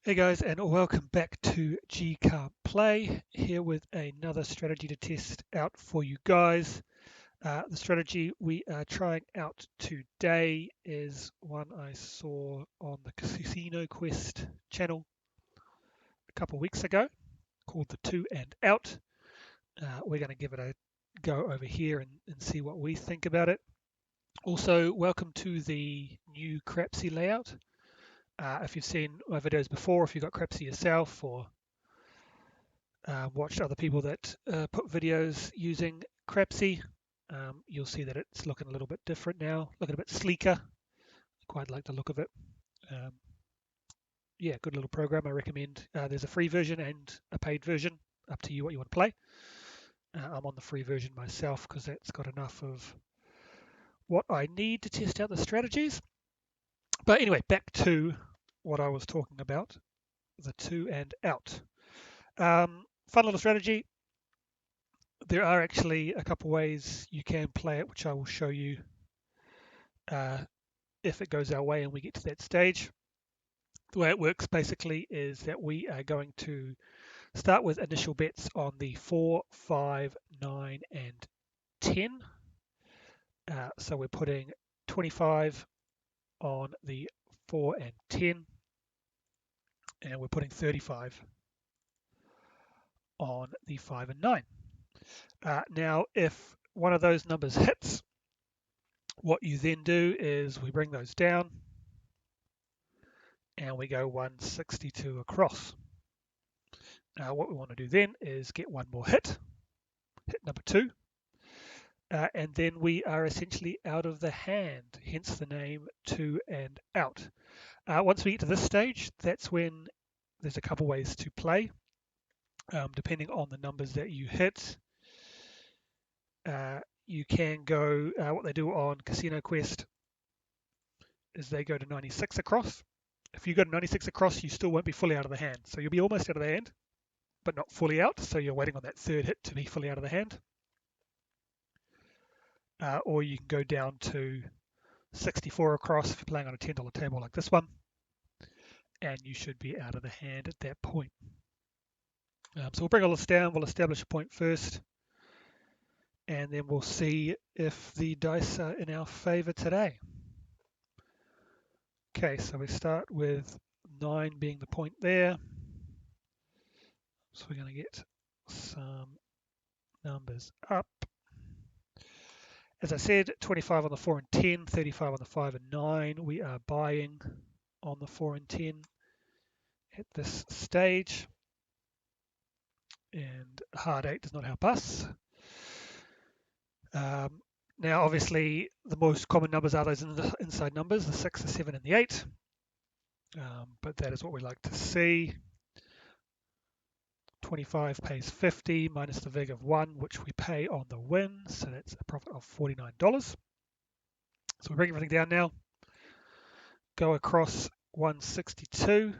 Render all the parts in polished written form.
Hey guys, and welcome back to G Can't Play, here with another strategy to test out for you guys. The strategy we are trying out today is one I saw on the Casino Quest channel a couple of weeks ago, called the Two and Out. We're going to give it a go over here and see what we think about it. Also, welcome to the new Crapsy layout. If you've seen my videos before, if you've got Crapsy yourself or watched other people that put videos using Crapsy, you'll see that it's looking a little bit different now, looking a bit sleeker. I quite like the look of it. Um, yeah, good little program. I recommend. There's a free version and a paid version, up to you what you want to play. I'm on the free version myself because that's got enough of what I need to test out the strategies. But anyway, back to what I was talking about, the Two and Out. Fun little strategy. There are actually a couple ways you can play it, which I will show you if it goes our way and we get to that stage. The way it works basically is that we are going to start with initial bets on the 4, 5, 9, and 10. So we're putting 25 on the 4 and 10, and we're putting 35 on the 5 and 9. Now, if one of those numbers hits, what you then do is we bring those down and we go 162 across. What we want to do then is get one more hit number 2, and then we are essentially out of the hand, hence the name Two and Out. Once we get to this stage, that's when there's a couple ways to play, depending on the numbers that you hit. You can go, what they do on Casino Quest is they go to 96 across. If you go to 96 across, you still won't be fully out of the hand. So you'll be almost out of the hand, but not fully out. So you're waiting on that third hit to be fully out of the hand. Or you can go down to 64 across if you're playing on a $10 table like this one, and you should be out of the hand at that point. So we'll bring all this down, we'll establish a point first, and then we'll see if the dice are in our favor today. Okay, so we start with 9 being the point there. So we're going to get some numbers up. As I said, 25 on the 4 and 10, 35 on the 5 and 9. We are buying on the 4 and 10 at this stage. And hard 8 does not help us. Now, obviously, the most common numbers are those inside numbers, the 6, the 7, and the 8. But that is what we like to see. 25 pays 50 minus the VIG of 1, which we pay on the win. So that's a profit of $49. So we bring everything down now. Go across 162.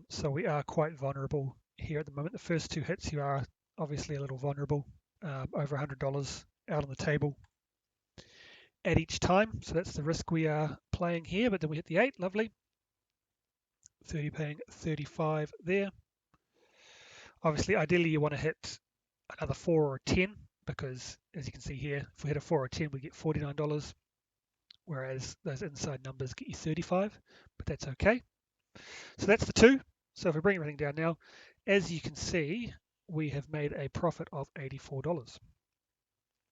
So we are quite vulnerable here at the moment. The first 2 hits, you are obviously a little vulnerable. Over $100 out on the table at each time. So that's the risk we are playing here. But then we hit the 8. Lovely. 30 paying 35 there. Obviously, ideally, you want to hit another 4 or a 10 because, as you can see here, if we hit a 4 or 10, we get $49, whereas those inside numbers get you 35, but that's okay. So that's the 2. So if we bring everything down now, as you can see, we have made a profit of $84.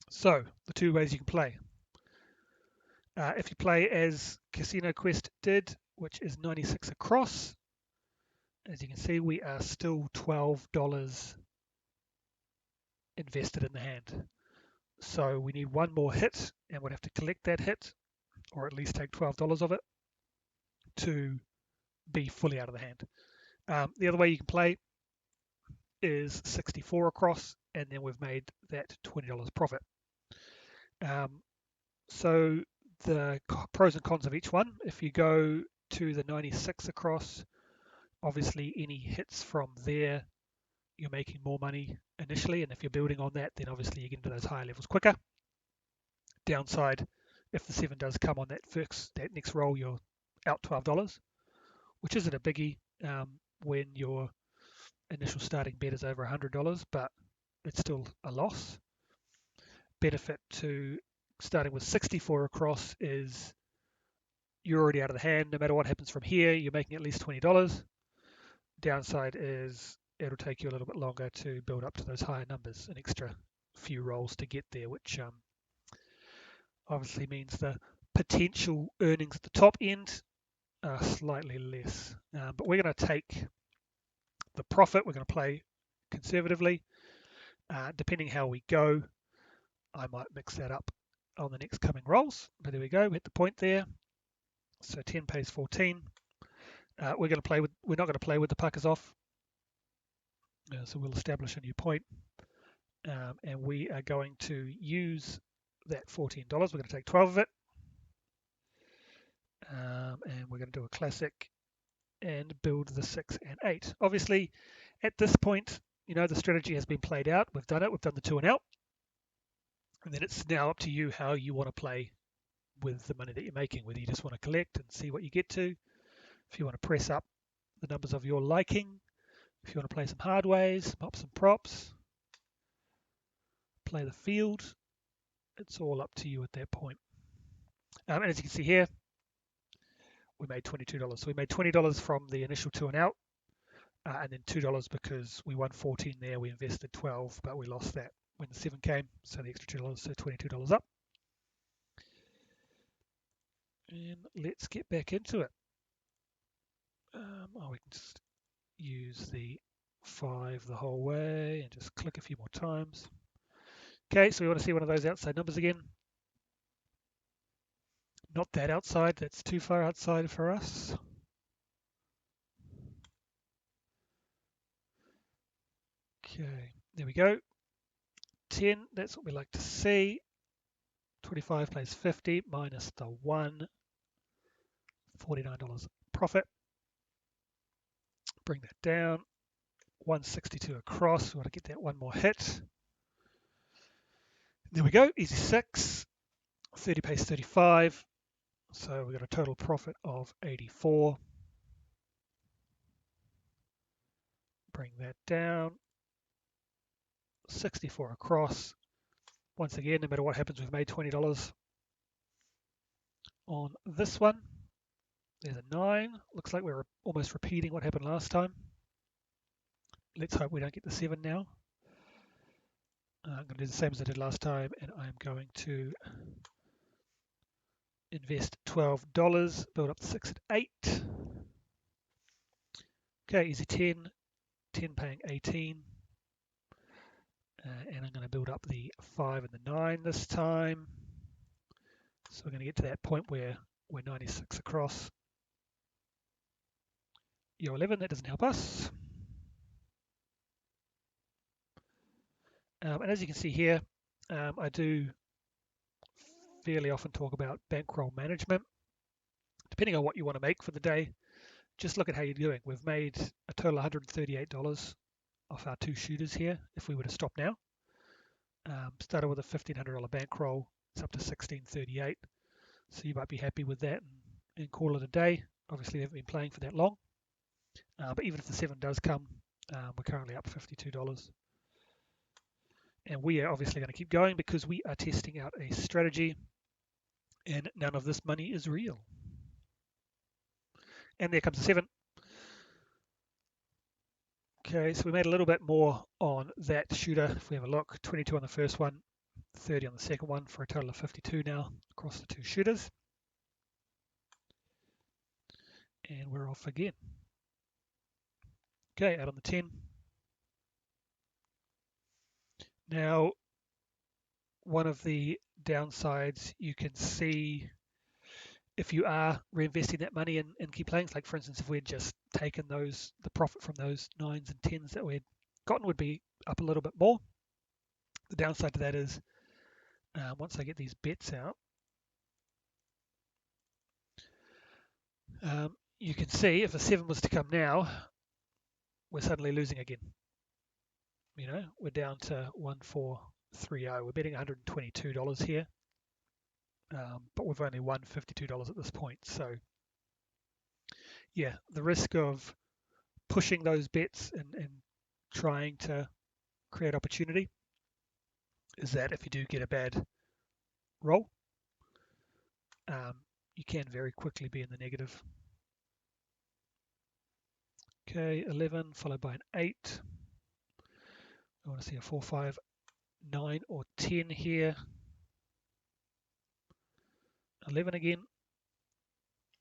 So the 2 ways you can play. If you play as Casino Quest did, which is 96 across, as you can see, we are still $12 invested in the hand. So we need one more hit, and we'd have to collect that hit, or at least take $12 of it, to be fully out of the hand. The other way you can play is 64 across, and then we've made that $20 profit. So the pros and cons of each one. If you go to the 96 across, obviously any hits from there, you're making more money initially, and if you're building on that, then obviously you get into those higher levels quicker. Downside, if the 7 does come on that next roll, you're out $12, which isn't a biggie. when your initial starting bet is over $100, but it's still a loss. Benefit to starting with 64 across is you're already out of the hand. No matter what happens from here, you're making at least $20. Downside is it'll take you a little bit longer to build up to those higher numbers, an extra few rolls to get there, which obviously means the potential earnings at the top end are slightly less. But we're going to take the profit. We're going to play conservatively. Depending how we go, I might mix that up on the next coming rolls. But there we go. We hit the point there. So 10 pays 14. We're going to play with. We're not going to play with the puckers off. So we'll establish a new point, and we are going to use that $14. We're going to take 12 of it, and we're going to do a classic and build the 6 and 8. Obviously, at this point, you know the strategy has been played out. We've done it. We've done the 2 and out, and then it's now up to you how you want to play with the money that you're making. Whether you just want to collect and see what you get to, if you want to press up the numbers of your liking, if you want to play some hard ways, pop some props, play the field, it's all up to you at that point. And as you can see here, we made $22. So we made $20 from the initial 2 and out, and then $2 because we won 14 there. We invested 12, but we lost that when the 7 came. So the extra $2, so $22 up. And let's get back into it. We can just use the 5 the whole way and just click a few more times. Okay, so we want to see one of those outside numbers again. Not that outside, that's too far outside for us. Okay, there we go. 10, that's what we like to see. 25 plays 50 minus the 1, $49 profit. Bring that down. 162 across. We want to get that one more hit. There we go, easy 6. 30 pays 35. So we've got a total profit of 84. Bring that down. 64 across. Once again, no matter what happens, we've made $20 on this one. There's a 9. Looks like we're almost repeating what happened last time. Let's hope we don't get the 7 now. I'm going to do the same as I did last time, and I'm going to invest $12, build up the 6 at 8. Okay, easy 10, 10 paying 18. And I'm going to build up the 5 and the 9 this time. So we're going to get to that point where we're 96 across. Yo 11, that doesn't help us. And as you can see here, I do fairly often talk about bankroll management. Depending on what you want to make for the day, just look at how you're doing. We've made a total of $138 off our 2 shooters here if we were to stop now. Started with a $1,500 bankroll, it's up to $1,638. So you might be happy with that and call it a day. Obviously, we haven't been playing for that long. But even if the 7 does come, we're currently up $52. And we are obviously going to keep going because we are testing out a strategy and none of this money is real. And there comes the 7. Okay, so we made a little bit more on that shooter. If we have a look, 22 on the first one, 30 on the second one, for a total of 52 now across the 2 shooters. And we're off again. Okay, out on the 10. Now, one of the downsides you can see if you are reinvesting that money in key playing, like for instance, if we had just taken the profit from those 9s and 10s that we had gotten would be up a little bit more. The downside to that is once I get these bets out, you can see if a 7 was to come now, we're suddenly losing again. You know, we're down to 1430. We're betting $122 here, but we've only won $52 at this point. So yeah, the risk of pushing those bets and trying to create opportunity is that if you do get a bad roll, you can very quickly be in the negative. Okay, 11 followed by an 8. I want to see a 4, 5, 9 or 10 here. 11 again,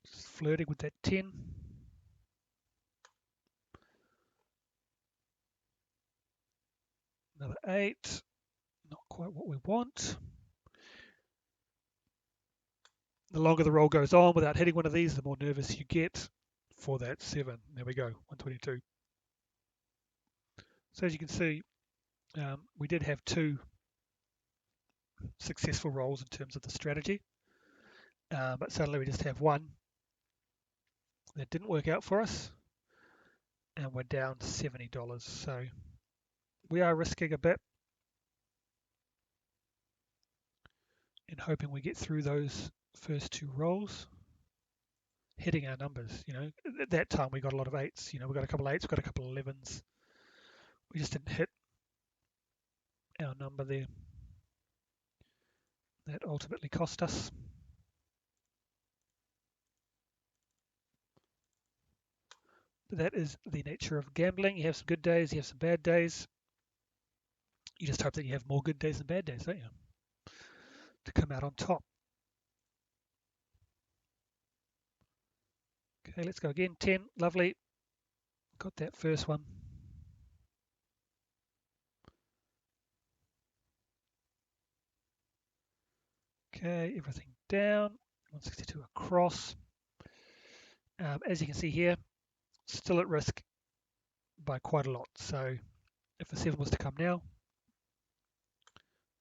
just flirting with that 10. Another 8, not quite what we want. The longer the roll goes on without hitting one of these, the more nervous you get for that 7. There we go, 122. So as you can see, we did have 2 successful rolls in terms of the strategy, but suddenly we just have 1 that didn't work out for us, and we're down $70. So we are risking a bit and hoping we get through those first 2 rolls, hitting our numbers. At that time we got a lot of 8s. We got a couple of 8s, we got a couple of 11s. We just didn't hit our number there. That ultimately cost us. But that is the nature of gambling. You have some good days, you have some bad days. You just hope that you have more good days than bad days, don't you? To come out on top. Okay, let's go again. 10, lovely. Got that first one. Okay, everything down. 162 across. As you can see here, still at risk by quite a lot. So if the 7 was to come now,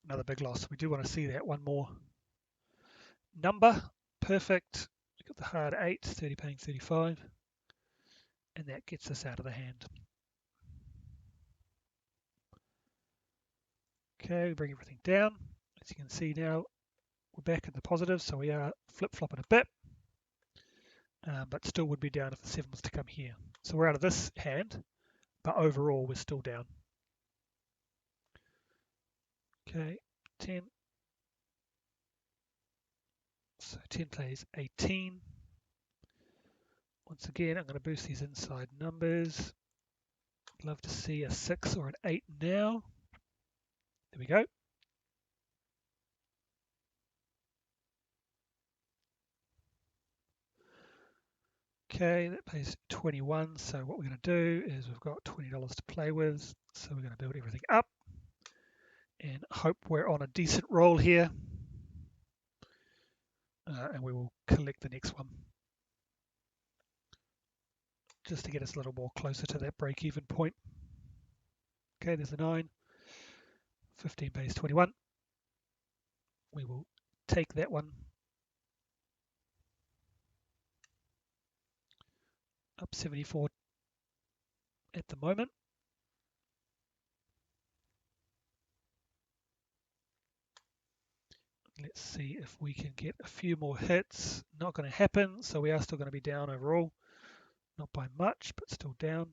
another big loss. We do want to see that one more number. Perfect. We've got the hard 8, 30 paying 35. And that gets us out of the hand. Okay, we bring everything down. As you can see now, we're back in the positive, so we are flip-flopping a bit, but still would be down if the 7 was to come here. So we're out of this hand, but overall we're still down. Okay, 10. So 10 plays 18. Once again, I'm going to boost these inside numbers. Love to see a 6 or an 8 now. There we go. Okay, that pays 21. So what we're going to do is we've got $20 to play with. So we're going to build everything up and hope we're on a decent roll here. And we will collect the next one just to get us a little more closer to that break-even point. Okay, there's a 9. 15 pays 21. We will take that one. Up 74 at the moment. Let's see if we can get a few more hits. Not going to happen, so we are still going to be down overall. Not by much, but still down.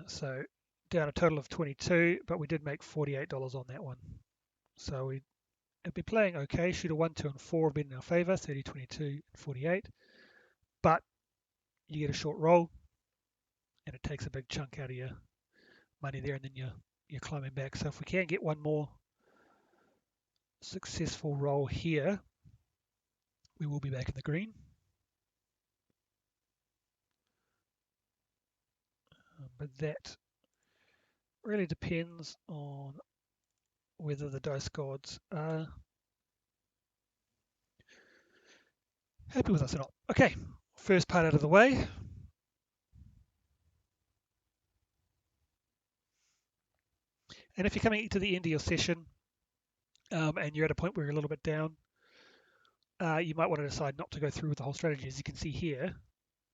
So down a total of 22, but we did make $48 on that one. So we have been playing okay. Shooter 1, 2, and 4 have been in our favor, 30, 22, and 48. But you get a short roll, and it takes a big chunk out of your money there, and then you're climbing back. So if we can get one more successful roll here, we will be back in the green. But that really depends on whether the dice gods are happy with us or not. Okay, first part out of the way. And if you're coming to the end of your session and you're at a point where you're a little bit down, you might want to decide not to go through with the whole strategy. As you can see here,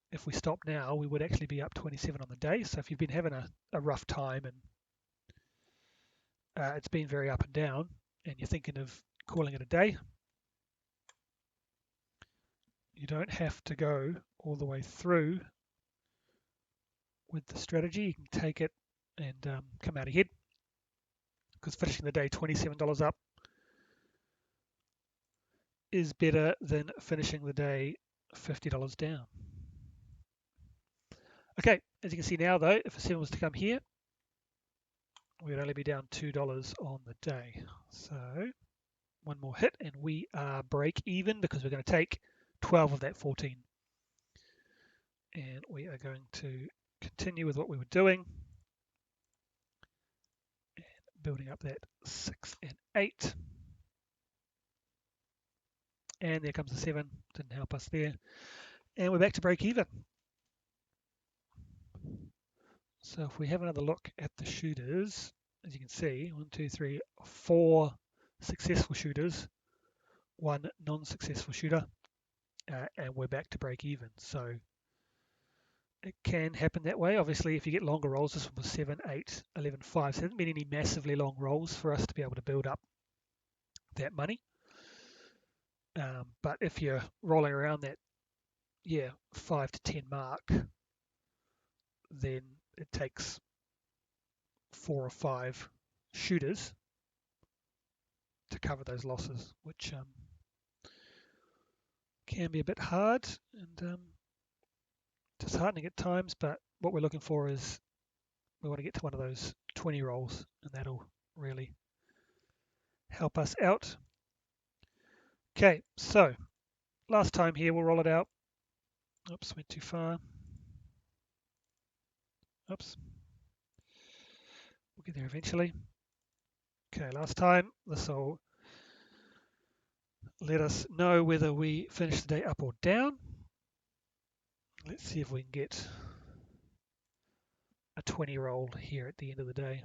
if we stop now, we would actually be up 27 on the day. So if you've been having a rough time and it's been very up and down and you're thinking of calling it a day, you don't have to go all the way through with the strategy. You can take it and come out ahead, because finishing the day $27 up is better than finishing the day $50 down. Okay, as you can see now though, if a 7 was to come here, we'd only be down $2 on the day. So one more hit and we are break even, because we're going to take 12 of that 14. And we are going to continue with what we were doing, and building up that 6 and 8. And there comes the 7, didn't help us there. And we're back to break even. So if we have another look at the shooters, as you can see, 1, 2, 3, 4 successful shooters, 1 non-successful shooter, and we're back to break even. So it can happen that way. Obviously, if you get longer rolls, this one was 7, 8, 11, 5. So there hasn't been any massively long rolls for us to be able to build up that money. But if you're rolling around that, 5 to 10 mark, then it takes 4 or 5 shooters to cover those losses, which can be a bit hard and disheartening at times. But what we're looking for is we want to get to one of those 20 rolls, and that'll really help us out. Okay, so last time here, we'll roll it out. Oops, went too far. Oops. We'll get there eventually. Okay, last time, this will let us know whether we finish the day up or down. Let's see if we can get a 20 roll here at the end of the day.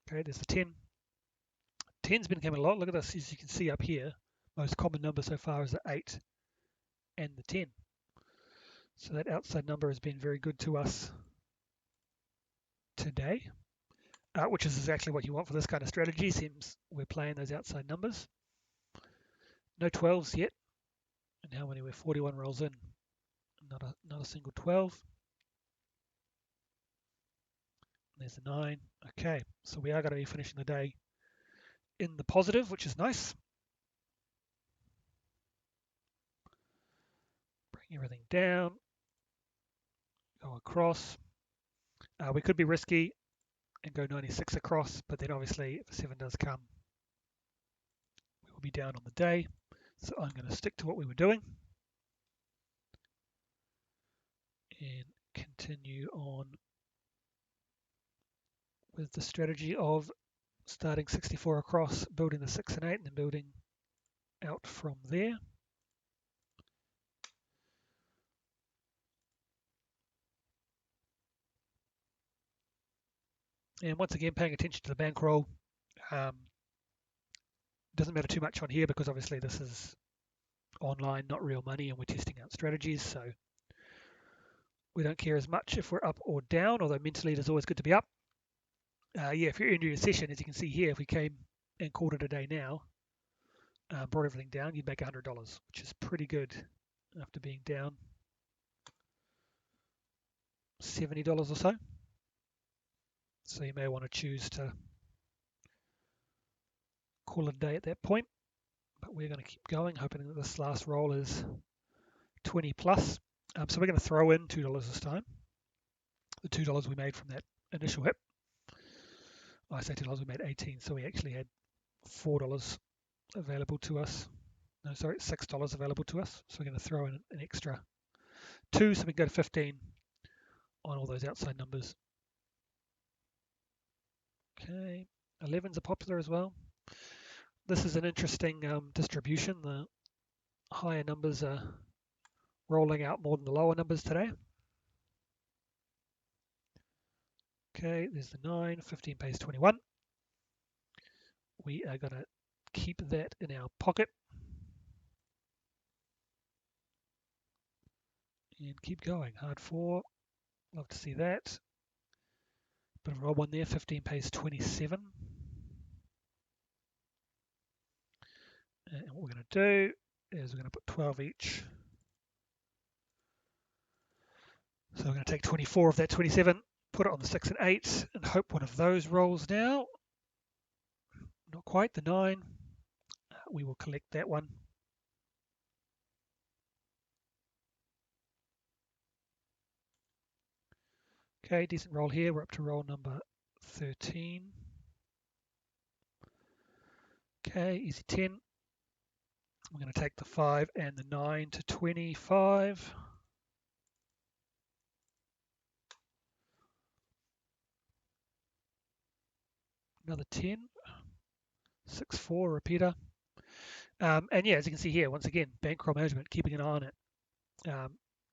Okay, there's the 10. 10's been coming a lot. Look at this, as you can see up here, most common number so far is the 8 and the 10. So that outside number has been very good to us today, which is exactly what you want for this kind of strategy. Seems we're playing those outside numbers. No 12s yet. And how many? We're 41 rolls in. Not a single 12. There's a 9. Okay, so we are going to be finishing the day in the positive, which is nice. Bring everything down. Go across. We could be risky and go 96 across, but then obviously if a 7 does come, we will be down on the day. So I'm going to stick to what we were doing and continue on with the strategy of starting 64 across, building the 6 and 8, and then building out from there. And once again, paying attention to the bankroll. Doesn't matter too much on here because obviously this is online, not real money, and we're testing out strategies. So we don't care as much if we're up or down, although mentally it is always good to be up. If you're into your session, as you can see here, if we came and called it a day now, brought everything down, you'd make $100, which is pretty good after being down $70 or so. So you may want to choose to call it a day at that point. But we're going to keep going, hoping that this last roll is 20 plus. So we're going to throw in $2 this time. The $2 we made from that initial hit. I say $2, we made 18, so we actually had $4 available to us. No, sorry, $6 available to us. So we're going to throw in an extra 2, so we can go to 15 on all those outside numbers. Okay, 11s are popular as well. This is an interesting distribution. The higher numbers are rolling out more than the lower numbers today. Okay, there's the 9, 15 pays 21. We are going to keep that in our pocket and keep going. Hard 4, love to see that. Bit of a roll one there, 15 pays 27. And what we're going to do is we're going to put 12 each. So So we're going to take 24 of that 27, put it on the 6 and 8, and hope one of those rolls now. Not quite, the 9. We will collect that one. Okay, decent roll here. We're up to roll number 13. Okay, easy 10. We're going to take the 5 and the 9 to 25. Another 10. 6-4 repeater. And yeah, as you can see here, once again, bankroll management, keeping an eye on it.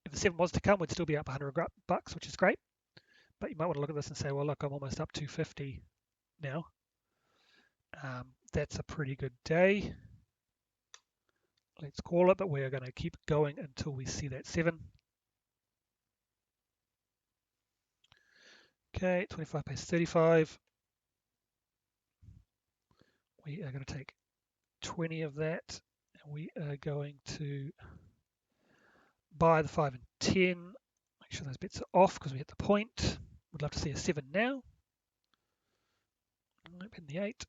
If the 7 was to come, we'd still be up $100, which is great. But you might want to look at this and say, well, look, I'm almost up 250 now. That's a pretty good day. Let's call it, but we're going to keep going until we see that 7. Okay, 25 pays 35. We are going to take 20 of that, and we are going to buy the 5 and 10. Make sure those bits are off because we hit the point. Would love to see a 7 now. Nope, in the 8.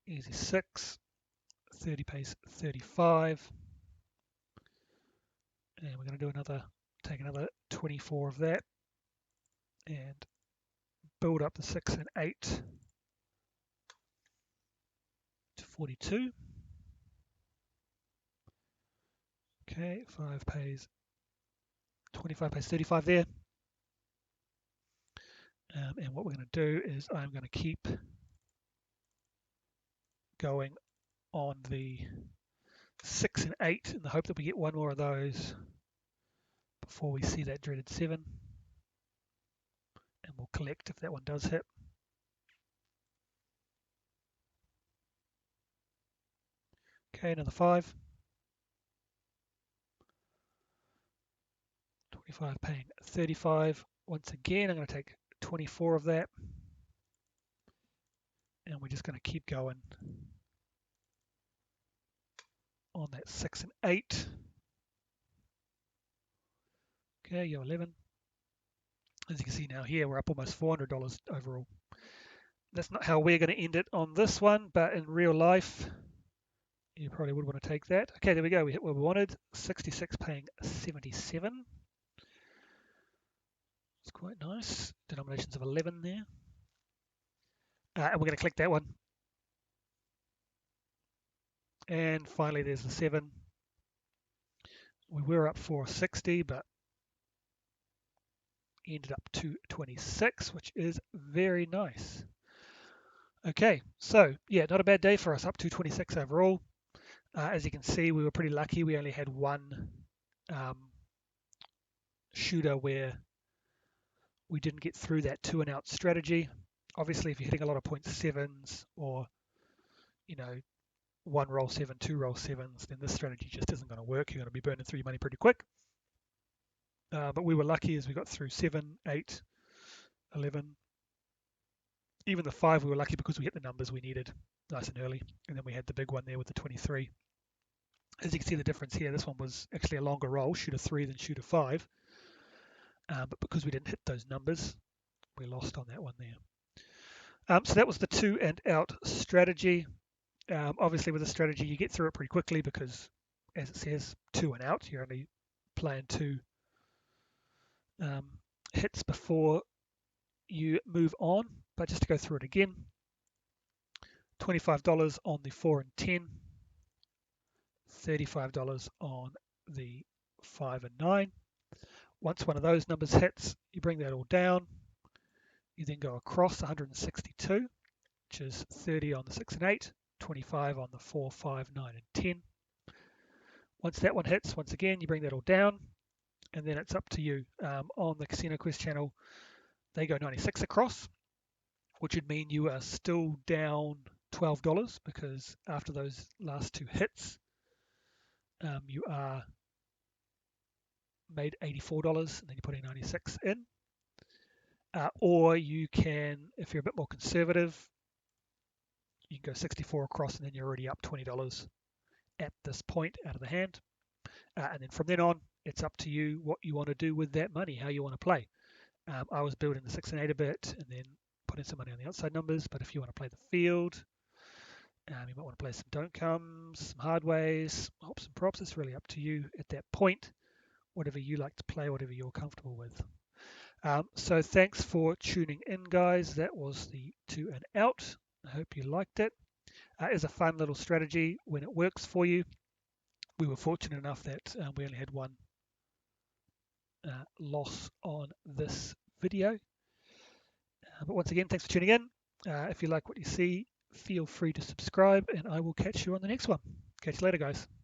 Easy 6. 30 pays 35. And we're going to do take another 24 of that and build up the 6 and 8 to 42. Okay, 5 pays 25 pays 35 there. And what we're going to do is I'm going to keep going on the 6 and 8 in the hope that we get one more of those before we see that dreaded 7. And we'll collect if that one does hit. Okay, another 5. 25 paying 35. Once again, I'm going to take 24 of that. And we're just going to keep going on that 6 and 8. Okay, you're 11. As you can see now here, we're up almost $400 overall. That's not how we're going to end it on this one, but in real life, you probably would want to take that. Okay, there we go. We hit what we wanted. 66 paying 77. It's quite nice. Denominations of 11 there. And we're going to click that one. And finally, there's the 7. We were up 460, but ended up 226, which is very nice. Okay, so yeah, not a bad day for us, up 226 overall. As you can see, we were pretty lucky. We only had one shooter where we didn't get through that 2 and out strategy. Obviously, if you're hitting a lot of 0.7s or, you know, 1 roll 7, 2 roll 7s, then this strategy just isn't going to work. You're going to be burning through your money pretty quick. But we were lucky as we got through 7, 8, 11. Even the 5, we were lucky because we hit the numbers we needed nice and early. And then we had the big one there with the 23. As you can see the difference here, this one was actually a longer roll, shooter 3 than shooter 5. But because we didn't hit those numbers, we lost on that one there. So that was the 2 and out strategy. Obviously with a strategy, you get through it pretty quickly because, as it says, 2 and out, you're only playing 2 hits before you move on. But just to go through it again, $25 on the 4 and 10, $35 on the 5 and 9. Once one of those numbers hits, you bring that all down. You then go across 162, which is 30 on the 6 and 8, 25 on the 4, 5, 9, and 10. Once that one hits, once again, you bring that all down, and then it's up to you. On the Casino Quest channel, they go 96 across, which would mean you are still down $12 because after those last 2 hits, you are made $84, and then you put in 96 in. Or you can, if you're a bit more conservative, You can go 64 across, and then you're already up $20 at this point out of the hand. And then from then on, it's up to you what you want to do with that money, how you want to play. I was building the 6 and 8 a bit, and then putting some money on the outside numbers. But if you want to play the field, you might want to play some don't comes, some hard ways, hops and props. It's really up to you at that point, whatever you like to play, whatever you're comfortable with. So thanks for tuning in, guys. That was the 2 and out. I hope you liked it. It's a fun little strategy when it works for you. We were fortunate enough that we only had one loss on this video. But once again, thanks for tuning in. If you like what you see, feel free to subscribe, and I will catch you on the next one. Catch you later, guys.